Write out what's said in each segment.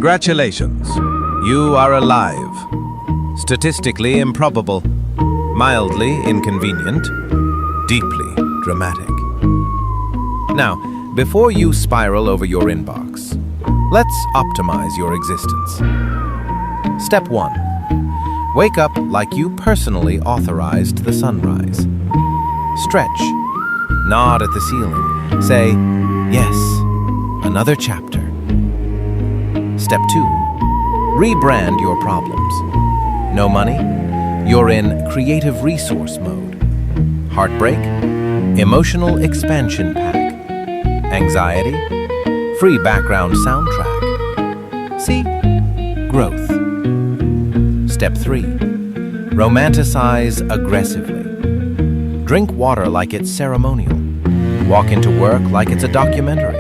Congratulations. You are alive. Statistically improbable, mildly inconvenient, deeply dramatic. Now, before you spiral over your inbox, let's optimize your existence. Step 1. Wake up like you personally authorized the sunrise. Stretch. Nod at the ceiling. Say, yes, another chapter. Step 2. Rebrand your problems. No money? You're in creative resource mode. Heartbreak? Emotional expansion pack. Anxiety? Free background soundtrack. See? Growth. Step 3. Romanticize aggressively. Drink water like it's ceremonial. Walk into work like it's a documentary.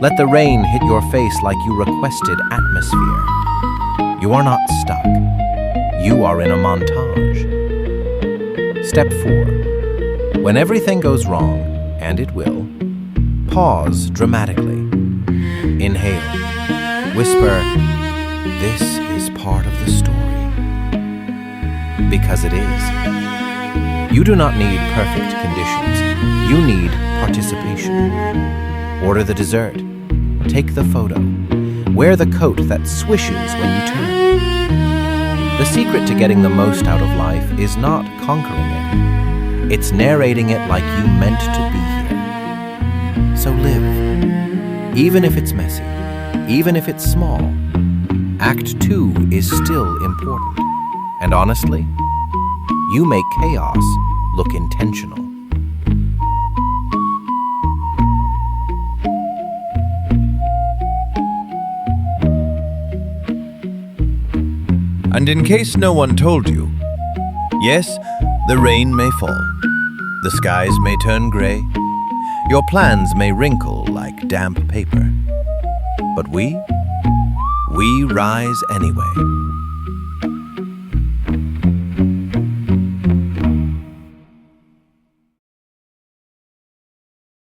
Let the rain hit your face like you requested atmosphere. You are not stuck. You are in a montage. Step 4. When everything goes wrong, and it will, pause dramatically. Inhale. Whisper, this is part of the story. Because it is. You do not need perfect conditions. You need participation. Order the dessert. Take the photo. Wear the coat that swishes when you turn. The secret to getting the most out of life is not conquering it. It's narrating it like you meant to be here. So live. Even if it's messy. Even if it's small. Act 2 is still important. And honestly, you make chaos look intentional. And in case no one told you, yes, the rain may fall, the skies may turn gray, your plans may wrinkle like damp paper. But we rise anyway.